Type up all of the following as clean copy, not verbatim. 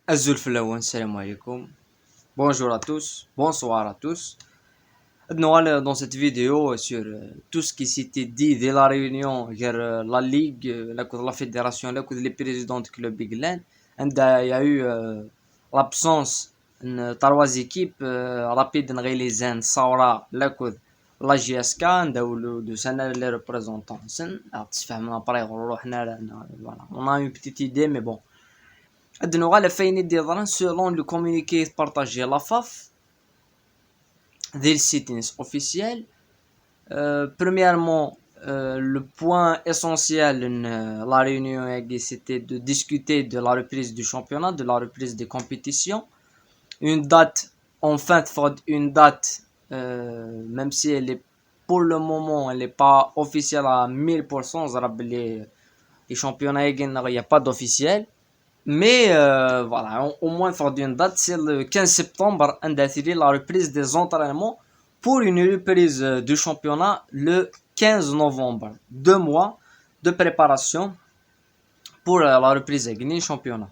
Azul Flowen, salam alaikum. Bonjour à tous, bonsoir à tous. Nous dans cette vidéo sur tout ce qui s'était dit dès la réunion vers la Ligue, la Fédération, les présidents du club Big Land. Il y a eu l'absence de trois équipes rapides réalisées Saura, la GSK, de les représentants. On a une petite idée, mais bon. Selon le communiqué partagé à la FAF, des sites officiels, premièrement, le point essentiel de la réunion, c'était de discuter de la reprise du championnat, de la reprise des compétitions. Une date, une date, même si elle est pour le moment, elle n'est pas officielle à 1000%, les championnats, il n'y a pas d'officiel. Mais voilà, au moins faire une date, c'est le 15 septembre, la reprise des entraînements pour une reprise du championnat le 15 novembre. 2 mois de préparation pour la reprise du championnat.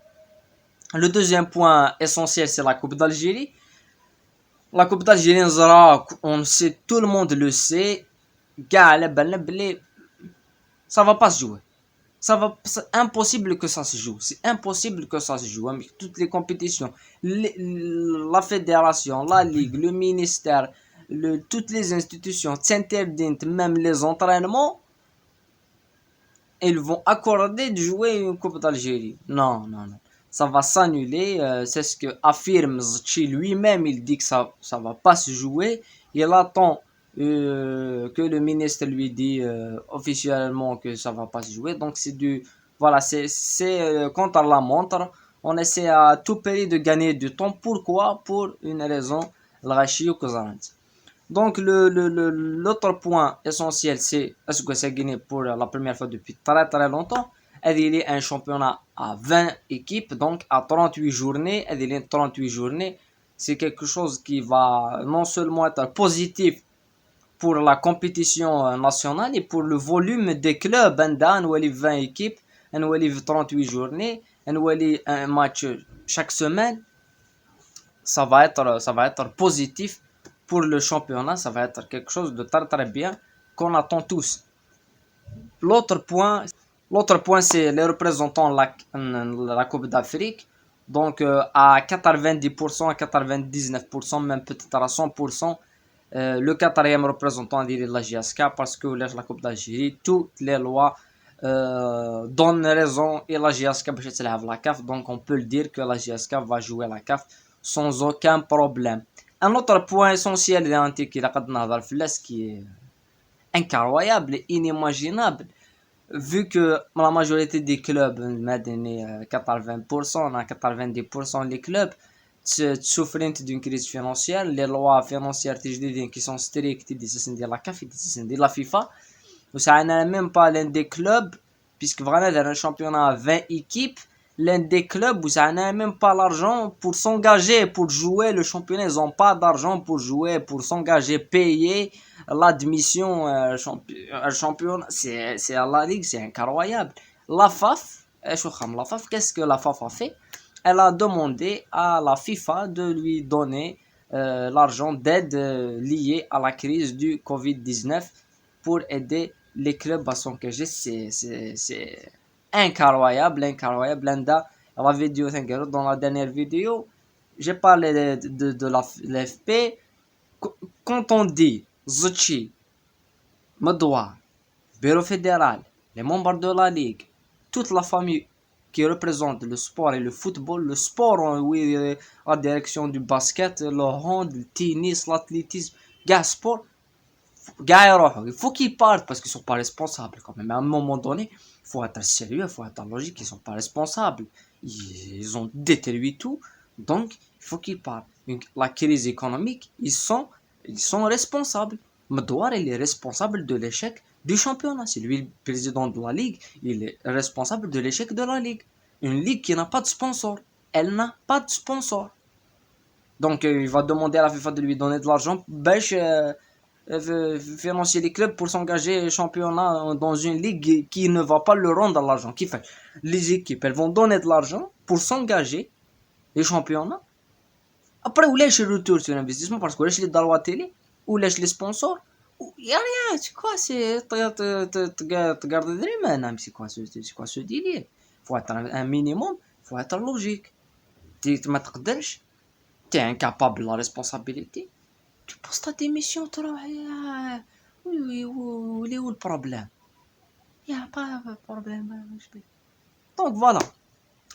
Le deuxième point essentiel, c'est la Coupe d'Algérie. La Coupe d'Algérie, on sait, tout le monde le sait, ça va pas se jouer. C'est impossible que ça se joue. C'est impossible que ça se joue. Avec toutes les compétitions, la fédération, la ligue, le ministère, toutes les institutions s'interdisent, même les entraînements. Ils vont accorder de jouer une Coupe d'Algérie. Non. Ça va s'annuler. C'est ce que affirme Zchi lui-même. Il dit que ça va pas se jouer. Il attend que le ministre lui dit officiellement que ça va pas se jouer. Donc c'est contre la montre. On essaie à tout prix de gagner du temps. Pourquoi? Pour une raison, donc l'autre point essentiel, c'est est-ce que c'est gagné pour la première fois depuis très très longtemps. Il est un championnat à 20 équipes, donc à 38 journées. Il est 38 journées. C'est quelque chose qui va non seulement être positif pour la compétition nationale et pour le volume des clubs. On a 20 équipes, on a 38 journées, on a un match chaque semaine. Ça va être positif pour le championnat. Ça va être quelque chose de très très bien qu'on attend tous. L'autre point, c'est les représentants de la Coupe d'Afrique. Donc à 90%, à 99%, même peut-être à 100%, le quatrième représentant de la GSK, parce que la Coupe d'Algérie, toutes les lois donnent raison et la GSK va la CAF. Donc on peut le dire que la GSK va jouer la CAF sans aucun problème. Un autre point essentiel qui est incroyable et inimaginable, vu que la majorité des clubs, 80%, 90% des clubs, souffrent d'une crise financière. Les lois financières qui sont strictes, de la CAF, de la FIFA. Ça n'a même pas l'un des clubs, puisque vraiment dans un championnat à 20 équipes, l'un des clubs où ça n'a même pas l'argent pour s'engager, pour jouer le championnat. Ils n'ont pas d'argent pour jouer, pour s'engager, payer l'admission championnat. C'est à la ligue, c'est incroyable. La FAF, qu'est-ce que la FAF a fait? Elle a demandé à la FIFA de lui donner l'argent d'aide liée à la crise du Covid-19 pour aider les clubs à s'engager. C'est incroyable. La vidéo, dans la dernière vidéo, j'ai parlé de l'FP. Quand on dit Zutchi, Medouar, Bureau fédéral, les membres de la ligue, toute la famille qui représente le sport et le football, le sport, oui, la direction du basket, le hand, le tennis, l'athlétisme, sport, il faut qu'ils partent parce qu'ils sont pas responsables quand même. À un moment donné, il faut être sérieux, il faut être logique, ils sont pas responsables. Ils ont détruit tout, donc il faut qu'ils partent. La crise économique, ils sont responsables. Medouar, il est responsable de l'échec du championnat. C'est lui le président de la ligue, il est responsable de l'échec de la ligue. Une ligue qui n'a pas de sponsor. Elle n'a pas de sponsor. Donc il va demander à la FIFA de lui donner de l'argent. Financer les clubs pour s'engager championnat dans une ligue qui ne va pas leur rendre l'argent. Qui fait? Les équipes, elles vont donner de l'argent pour s'engager les championnats. Après, où est le retour sur investissement parce que où est les droits télé, où est les sponsors, il y a rien. C'est quoi? C'est te garder des mains. C'est quoi ce délire? Faut être un minimum, faut être logique. Tu ما تقدرش, t'es incapable de la responsabilité. Tu poses ta démission, tu vois. Oui, où est où le problème? Il n'y a pas de problème. Donc voilà,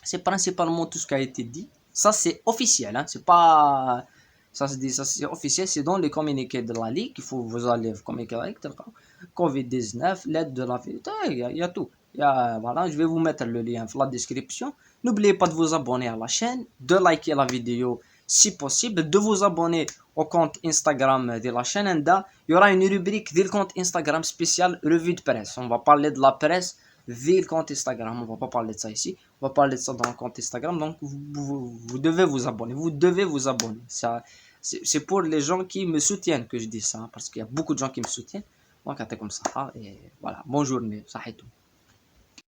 c'est principalement tout ce qui a été dit. Ça c'est officiel, hein. C'est pas ça se dit, ça c'est officiel, c'est dans les communiqués de la Ligue. Il faut vous allez communiquer avec Covid-19, l'aide de la vie, il y a tout. Voilà, je vais vous mettre le lien dans la description. N'oubliez pas de vous abonner à la chaîne, de liker la vidéo si possible, de vous abonner au compte Instagram de la chaîne Enda. Il y aura une rubrique du compte Instagram spécial revue de presse. On va parler de la presse via le compte Instagram. On va pas parler de ça ici. On va parler de ça dans le compte Instagram. Donc, vous devez vous abonner. Vous devez vous abonner. C'est pour les gens qui me soutiennent que je dis ça. Parce qu'il y a beaucoup de gens qui me soutiennent. Donc, c'est comme ça. Et voilà. Bonne journée. Ça